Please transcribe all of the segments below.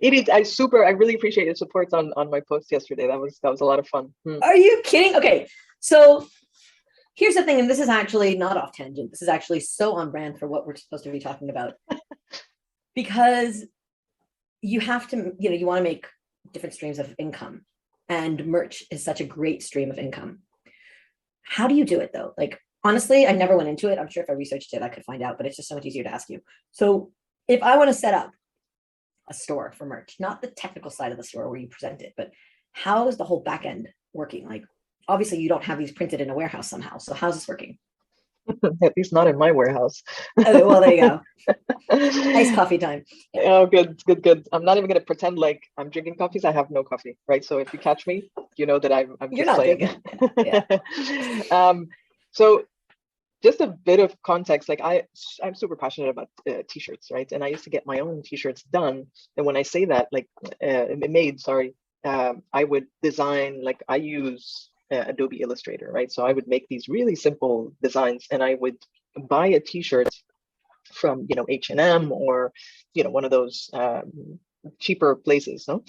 Irit, I really appreciate your support on my post yesterday. That was a lot of fun. Are you kidding? Okay, so here's the thing, and this is actually not off tangent. This is actually so on brand for what we're supposed to be talking about. Because you have to, you want to make different streams of income, and merch is such a great stream of income. How do you do it though? Like, honestly, I never went into it. I'm sure if I researched it, I could find out, but it's just so much easier to ask you. So if I want to set up a store for merch, not the technical side of the store where you present it, but how is the whole back end working? Like, obviously you don't have these printed in a warehouse somehow. So how's this working? At least not in my warehouse. Okay, well, there you go. Iced coffee time. Oh, good. I'm not even going to pretend like I'm drinking coffees. I have no coffee, right? So if you catch me, you know that I'm You're just not playing. drinking. Yeah. So just a bit of context, like I'm super passionate about t-shirts, right? And I used to get my own t-shirts done. And when I say that, like I would design, like I use Adobe Illustrator, right? So I would make these really simple designs, and I would buy a t-shirt from H&M or one of those cheaper places, no?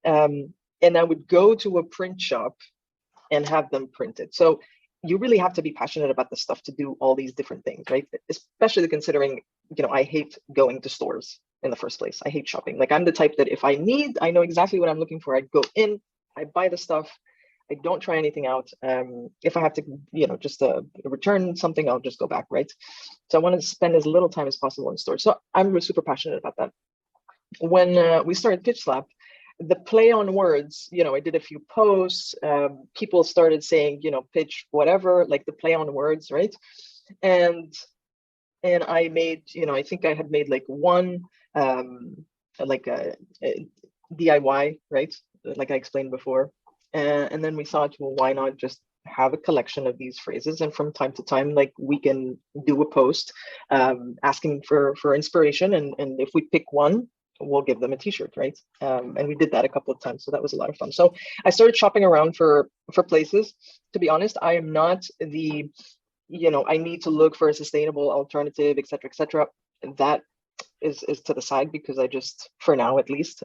And I would go to a print shop and have them printed. So you really have to be passionate about the stuff to do all these different things, right? Especially considering, I hate going to stores in the first place. I hate shopping. Like, I'm the type that if I know exactly what I'm looking for. I go in, I buy the stuff. I don't try anything out. If I have to, just return something, I'll just go back, right? So I want to spend as little time as possible in stores. So I'm super passionate about that. When we started Pitch Slap, the play on words, I did a few posts. People started saying, pitch whatever, like the play on words, right? And I made, I think I had made like one, like a DIY, right? Like I explained before. And then we thought, well, why not just have a collection of these phrases, and from time to time, like, we can do a post asking for inspiration, and if we pick one, we'll give them a t-shirt, right? And we did that a couple of times, so that was a lot of fun. So I started shopping around for places. To be honest, I am not the, I need to look for a sustainable alternative, etc., etc. That is to the side, because I just, for now at least,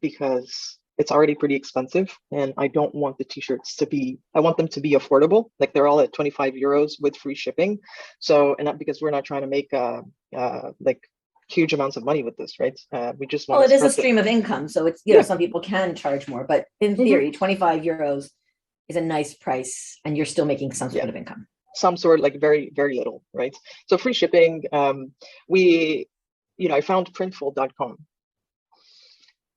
because it's already pretty expensive, and I don't want the t-shirts to be, I want them to be affordable. Like, they're all at 25 euros with free shipping. So, and not because we're not trying to make like huge amounts of money with this, right? We just want it is a stream of income. So it's, some people can charge more, but in theory, 25 euros is a nice price, and you're still making some sort of income. Some sort, like very, very little, right? So free shipping, I found printful.com.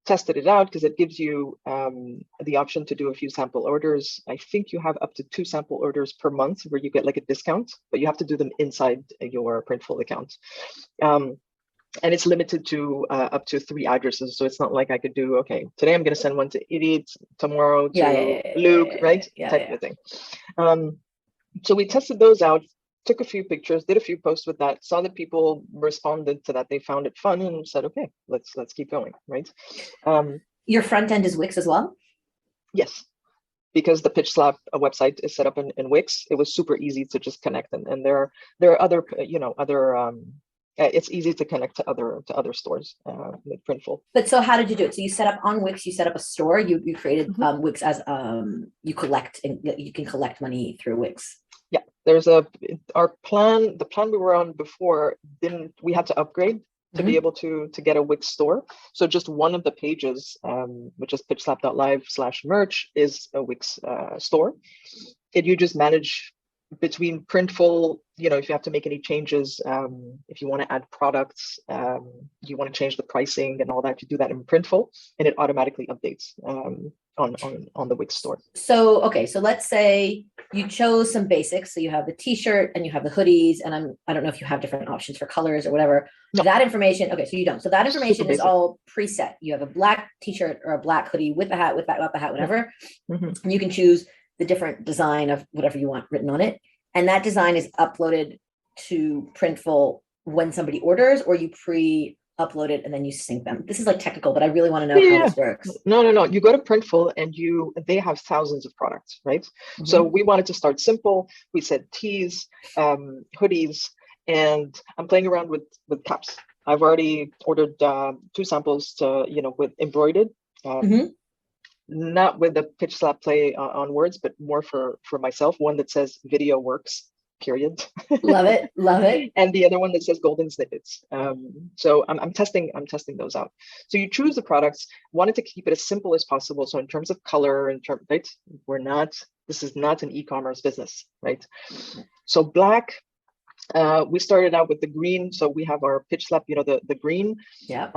Tested it out because it gives you the option to do a few sample orders. I think you have up to 2 sample orders per month where you get like a discount, but you have to do them inside your Printful account. And it's limited to up to 3 addresses. So it's not like I could do, okay, today I'm going to send one to Irit, tomorrow to Luke, right? Type of thing. So we tested those out, took a few pictures, did a few posts with that, saw that people responded to that. They found it fun and said, okay, let's keep going, right? Your front end is Wix as well? Yes, because the Pitch Slap website is set up in Wix. It was super easy to just connect, and there are other, it's easy to connect to other stores with Printful. But so how did you do it? So you set up on Wix, you set up a store, you created Wix as you can collect money through Wix. Yeah, there's the plan we were on before, we had to upgrade to be able to get a Wix store. So just one of the pages, which is pitchslap.live/merch, is a Wix store. And you just manage between Printful, if you have to make any changes, if you want to add products, you want to change the pricing and all that, you do that in Printful, and it automatically updates on the Wix store. So, okay, so let's say you chose some basics. So you have the t-shirt and you have the hoodies, and I don't know if you have different options for colors or whatever. No. That information, okay, so you don't. So that information is all preset. You have a black t-shirt or a black hoodie with a hat, without the hat, whatever. And you can choose the different design of whatever you want written on it. And that design is uploaded to Printful when somebody orders, or you pre-upload it and then you sync them. This is like technical, but I really want to know how this works. No. You go to Printful and they have thousands of products, right? So we wanted to start simple. We said tees, hoodies, and I'm playing around with caps. I've already ordered 2 samples to, with embroidered, not with the pitch slap play on words, but more for myself. One that says video works, period. Love it. Love it. And the other one that says golden snippets. So I'm testing those out. So you choose the products, wanted to keep it as simple as possible. So in terms of color, right, this is not an e-commerce business, right? So black, we started out with the green. So we have our pitch slap, the green. Yeah.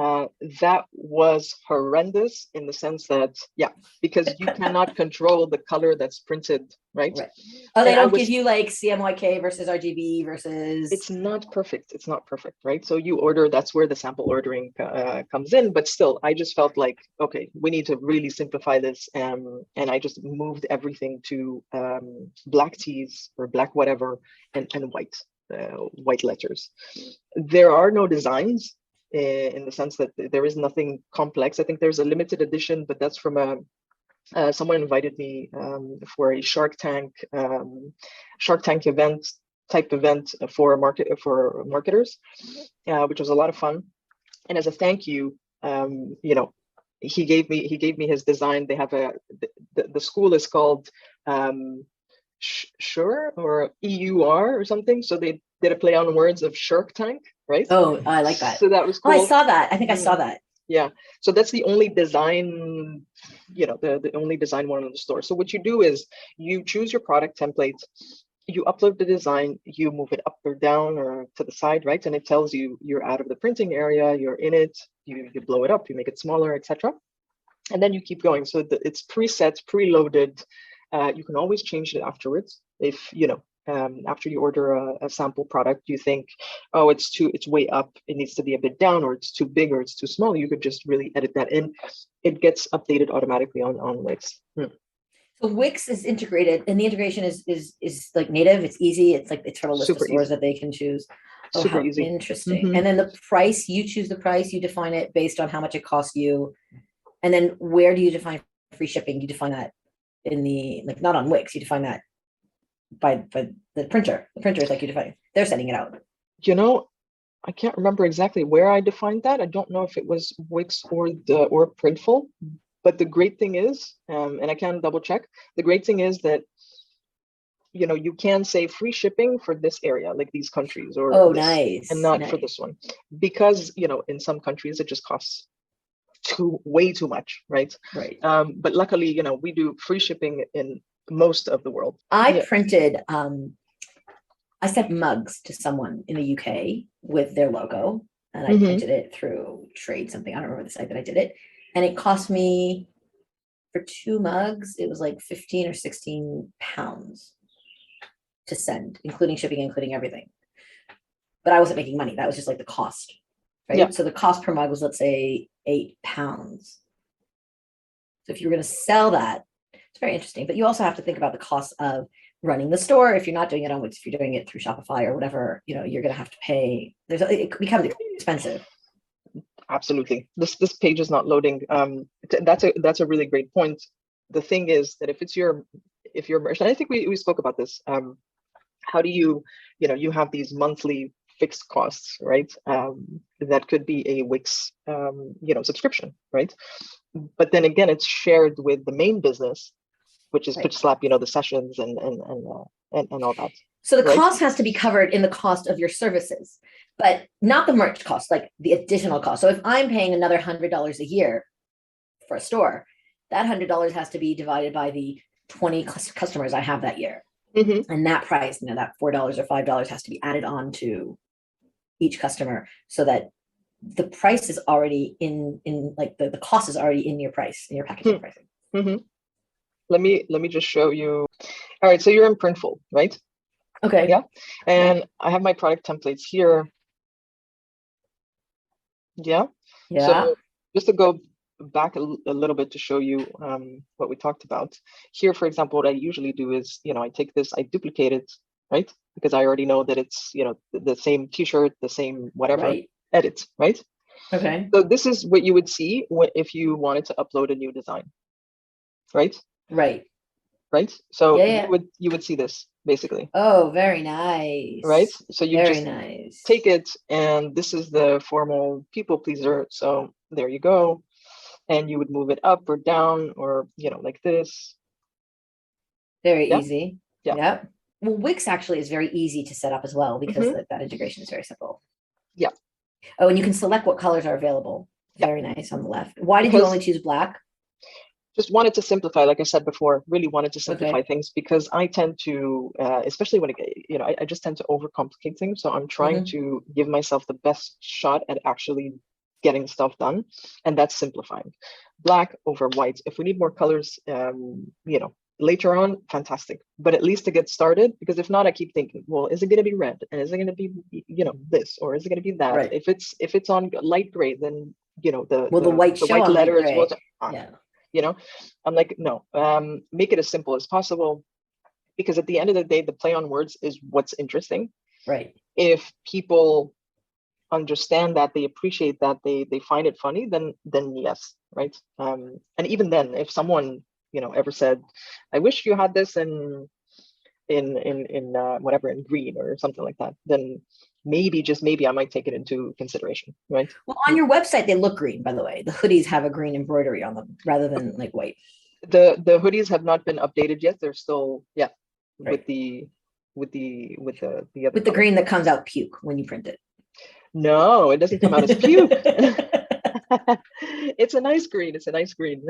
That was horrendous in the sense that, because you cannot control the color that's printed, right? Oh, they don't give you like CMYK versus RGB versus. It's not perfect. It's not perfect, right? So you order, that's where the sample ordering comes in. But still, I just felt like, okay, we need to really simplify this. And I just moved everything to black tees or black whatever and white. White letters. There are no designs in the sense that there is nothing complex. I think there's a limited edition, but that's from someone invited me for a Shark Tank event for marketers, which was a lot of fun. And as a thank you, he gave me his design. They have the school is called Sure or EUR or something. So they did a play on words of Shark Tank, right? Oh, I like that. So that was cool. Oh, I saw that. I think I saw that. Yeah. So that's the only design, the only design one in the store. So what you do is you choose your product template, you upload the design, you move it up or down or to the side, right? And it tells you you're out of the printing area, you're in it, you blow it up, you make it smaller, etc. And then you keep going. So it's preset, preloaded. You can always change it afterwards. If, after you order a sample product, you think, oh, it's way up, it needs to be a bit down, or it's too big, or it's too small, you could just really edit that in. It gets updated automatically on Wix. So Wix is integrated, and the integration is like native. It's easy. It's like it's from a list Super of stores easy. that they can choose. Oh, Super how easy. Interesting. And then the price, you choose the price, you define it based on how much it costs you. And then where do you define free shipping? You define that in the, like, not on Wix, you define that by the printer. The printer is like, you define, they're sending it out. I can't remember exactly where I defined that. I don't know if it was Wix or Printful, but the great thing is, and I can double check, the great thing is that, you can say free shipping for this area, like these countries, or nice, and not for this one, because, in some countries it just costs way too much, right? Right. But luckily, we do free shipping in most of the world. I printed, I sent mugs to someone in the UK with their logo, and I printed it through Trade something. I don't remember the site that I did it. And it cost me, for 2 mugs, it was like 15 or 16 pounds to send, including shipping, including everything. But I wasn't making money. That was just like the cost, right? Yeah. So the cost per mug was, let's say, 8 pounds. So if you were going to sell that, it's very interesting. But you also have to think about the cost of running the store. If you're not doing it on Wix, if you're doing it through Shopify or whatever, you're going to have to pay. It becomes expensive. Absolutely. This page is not loading. That's a really great point. The thing is that if your merchant, I think we spoke about this. How do you have these monthly fixed costs, right? That could be a Wix subscription, right? But then again, it's shared with the main business, which is Pitch Slap, the sessions and all that. So the cost has to be covered in the cost of your services, but not the merch cost, like the additional cost. So if I'm paying another $100 a year for a store, that $100 has to be divided by the 20 customers I have that year. And that price, that $4 or $5 has to be added on to each customer, so that the price is already in like the cost is already in your price, in your packaging pricing. Let me just show you. All right, so you're in Printful, right? Okay. Yeah. And I have my product templates here. Yeah. So just to go back a little bit to show you what we talked about here, for example, what I usually do is, I take this, I duplicate it, right? Because I already know that it's, the same t-shirt, the same whatever, edit, right? Okay. So this is what you would see if you wanted to upload a new design, right? Right. So you would see this. basically, Oh, very right? nice. So you Very just nice. take it, and this is the formal people pleaser. So there you go. And you would move it up or down or, like this. Very Yeah, easy. yeah. Yep. Well, Wix actually is very easy to set up as well because Hmm. that integration is very simple. Yeah, Oh, and you can select what colors are available. yeah. Very nice on the left. Why did you Because only choose black? just wanted to simplify, like I said before, really wanted to simplify Okay. things because I tend to, especially when I just tend to overcomplicate things. So I'm trying Hmm. to give myself the best shot at actually getting stuff done, and that's simplifying. Black over white. If we need more colors, later on, fantastic. But at least to get started, because if not, I keep thinking, well, is it going to be red, and is it going to be, this, or is it going to be that? Right. If it's on light gray, then the Will the the white the show white on light letters will. gray? Yeah. you know I'm like, no, make it as simple as possible, because at the end of the day, the play on words is what's interesting. Right. If people understand that, they appreciate that, they find it funny, then yes, right. And even then, if someone ever said, I wish you had this in whatever, in green or something like that, then maybe, just maybe, I might take it into consideration, right. Well, on your website, they look green, by the way. The hoodies have a green embroidery on them rather than like white. The hoodies have not been updated yet. They're still, yeah, with Right. the other With the color. green that comes out puke when you print No, it doesn't come out as puke. it. It's a nice green. It's a nice green.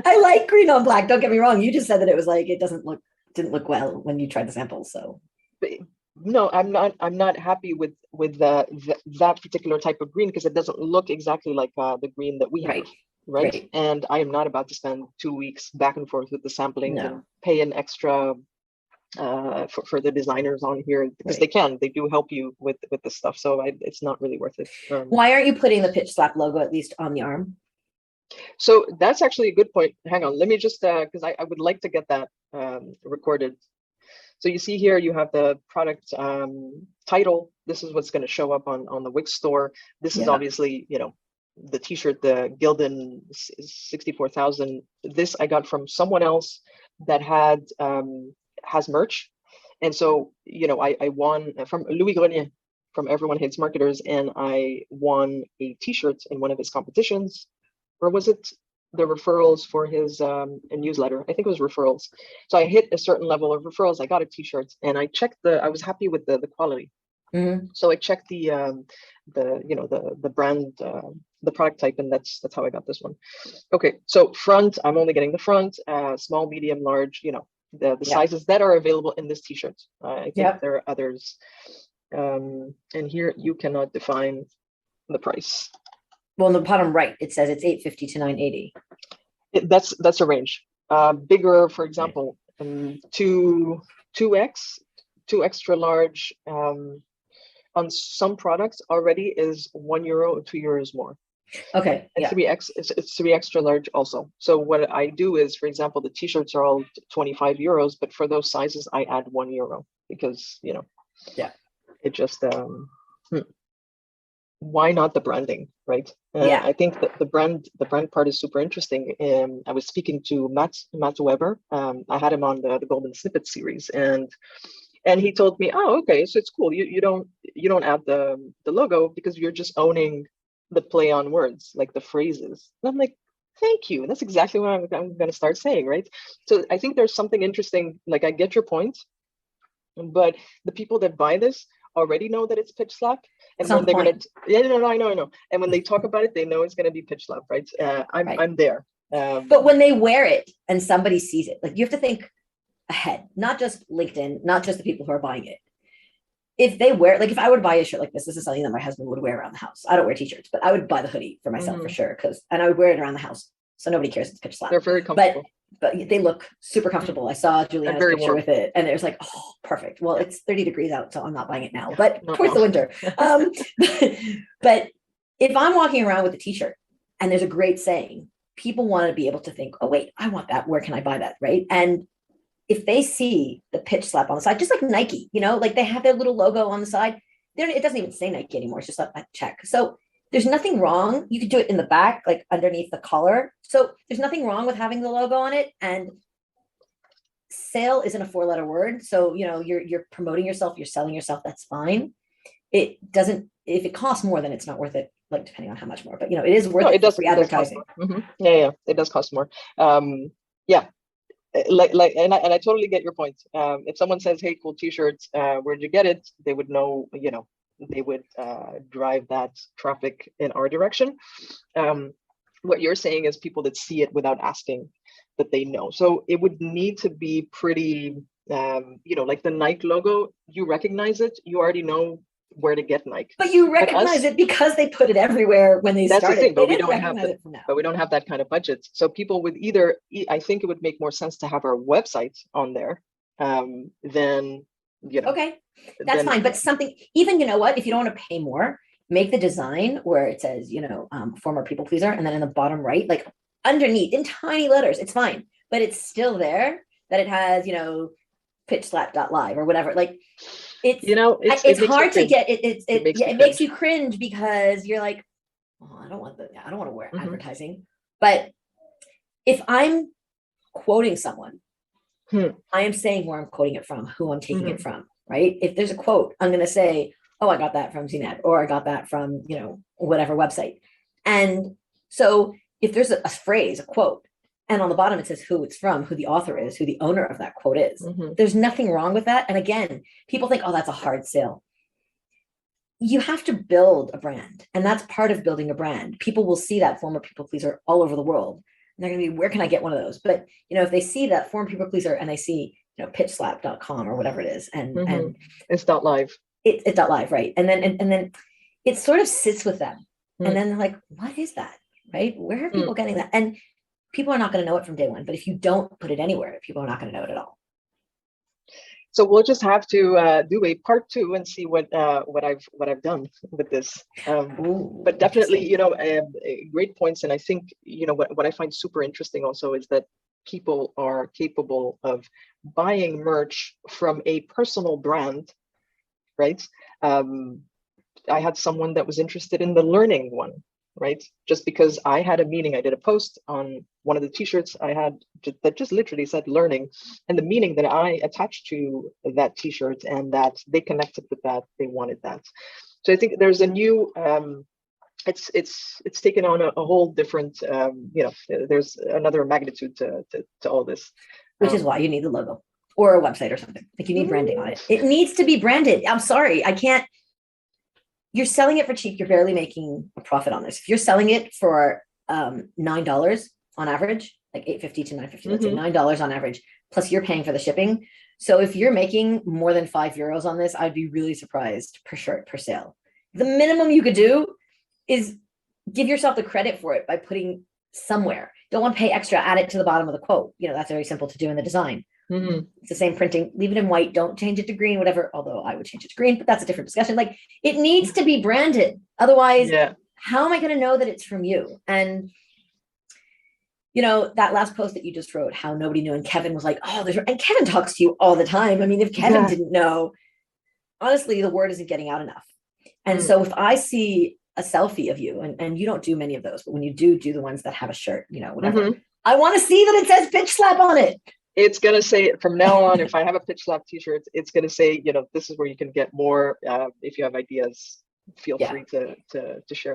I like green on black. Don't get me wrong. You just said that it was like it didn't look well when you tried the samples. So But no, I'm not happy with that particular type of green, because it doesn't look exactly like the green that we have, right, right? right. And I am not about to spend 2 weeks back and forth with the samplings and No, pay an extra for the designers on here, because right. they do help you with this stuff. So it's not really worth it. Why aren't you putting the pitch slap logo at least on the arm? So that's actually a good point. Hang on, let me just, because I would like to get that recorded. So you see here, you have the product title. This is what's going to show up on the Wix store. This is Yeah. obviously, the t-shirt, the Gildan 64,000. This I got from someone else that has merch. And so, I won from Louis Grenier, from Everyone Hates Marketers, and I won a t-shirt in one of his competitions. Or was it the referrals for his newsletter? I think it was referrals. So I hit a certain level of referrals. I got a t-shirt, and I was happy with the quality. Mm-hmm. So I checked the brand, the product type, and that's how I got this one. Okay, so front, I'm only getting the front, small, medium, large, the Yeah. sizes that are available in this t-shirt. I think Yeah. there are others. And here you cannot define the price. Well, in the bottom right, it says it's 850 to 980. That's a range. Bigger, for Right. example, 2x, two extra large, on some products already is €1 or €2 more. Okay. And Yeah. 3x, it's 3 extra large also. So what I do is, for example, the t-shirts are all €25, but for those sizes, I add €1 because, Yeah. it just, why not the branding, right? Yeah. I think that the brand part is super interesting. I was speaking to Matt Weber. I had him on the Golden Snippet series, and he told me, oh, okay, so it's cool. You don't add the logo because you're just owning the play on words, like the phrases. And I'm like, thank you. That's exactly what I'm going to start saying, right? So I think there's something interesting. Like, I get your point, but the people that buy this already know that it's pitch slap, That's and not when the they're gonna, point. yeah, no, I know, and when they talk about it, they know it's gonna be pitch slap, right? Right. I'm there. But when they wear it and somebody sees it, like you have to think ahead, not just LinkedIn, not just the people who are buying it. If they wear, like if I would buy a shirt like this is something that my husband would wear around the house. I don't wear t-shirts, but I would buy the hoodie for myself for sure. And I would wear it around the house. So nobody cares it's pitch slap. They're very comfortable. But they look super comfortable. I saw Juliana's very picture warm. with it, and it was like, oh, perfect. Well, it's 30 degrees out, so I'm not buying it now, Yeah, but not towards now. the winter. But if I'm walking around with a t-shirt and there's a great saying, people want to be able to think, oh, wait, I want that. Where can I buy that? Right. And if they see the pitch slap on the side, just like Nike, like they have their little logo on the side, it doesn't even say Nike anymore. It's just a check. So there's nothing wrong. You could do it in the back, like underneath the collar. So there's nothing wrong with having the logo on it. And sale isn't a 4-letter word. So, you're promoting yourself, you're selling yourself, that's fine. It doesn't, if it costs more, then it's not worth it, like depending on how much more, but it is worth it for free advertising. Yeah, it does cost more. Yeah. And I totally get your point. If someone says, "Hey, cool t-shirts, where'd you get it?" They would know, they would drive that traffic in our direction. What you're saying is people that see it without asking, that they know. So it would need to be pretty, like the Nike logo, you recognize it, you already know where to get Nike. But you recognize it because they put it everywhere when they started. That's the thing, but we don't have that kind of budget. So people would either, I think it would make more sense to have our website on there than, Okay, that's fine. But something, even, what, if you don't want to pay more, make the design where it says, former people pleaser, and then in the bottom right, like underneath in tiny letters, it's fine, but it's still there that it has, pitchslap.live or whatever. Like it's hard to get it. It makes you cringe because you're like, oh, I don't want to wear advertising. But if I'm quoting someone, I am saying where I'm quoting it from, who I'm taking it from, right? If there's a quote, I'm going to say, oh, I got that from Zineb, or I got that from, whatever website. And so if there's a phrase, a quote, and on the bottom it says who it's from, who the author is, who the owner of that quote is, there's nothing wrong with that. And again, people think, oh, that's a hard sale. You have to build a brand, and that's part of building a brand. People will see that former people pleaser all over the world, and they're going to be, where can I get one of those? But if they see that former people pleaser and they see pitchslap.com or whatever it is, and it's .live. It's .live, right? And then it sort of sits with them, and then they're like, what is that, right? Where are people getting that? And people are not going to know it from day one. But if you don't put it anywhere, people are not going to know it at all. So we'll just have to do a part 2 and see what I've done with this. But definitely, great points. And I think, what I find super interesting also is that people are capable of buying merch from a personal brand, right? I had someone that was interested in the learning one, right? Just because I had a meaning, I did a post on one of the t-shirts I had that just literally said learning, and the meaning that I attached to that t-shirt, and that they connected with that, they wanted that. So I think there's a new, it's taken on a whole different, there's another magnitude to all this. Which is why you need the logo or a website or something. Like, you need branding on it. It needs to be branded. I'm sorry, I can't. You're selling it for cheap. You're barely making a profit on this. If you're selling it for $9 on average, like $8.50 to $9.50, let's say $9 on average, plus you're paying for the shipping. So if you're making more than €5 on this, I'd be really surprised per shirt, per sale. The minimum you could do is give yourself the credit for it by putting somewhere. Don't want to pay extra, add it to the bottom of the quote. That's very simple to do in the design. It's the same printing, leave it in white, don't change it to green, whatever, although I would change it to green, but that's a different discussion. Like, it needs to be branded. Otherwise, how am I going to know that it's from you? And that last post that you just wrote, how nobody knew, and Kevin was like, oh, and Kevin talks to you all the time. I mean, if Kevin didn't know, honestly, the word isn't getting out enough. And so if I see a selfie of you, and you don't do many of those, but when you do the ones that have a shirt, whatever, I want to see that it says pitch slap on it. It's going to say, from now on, if I have a pitch slap t-shirt, it's going to say, this is where you can get more. If you have ideas, feel free to share them.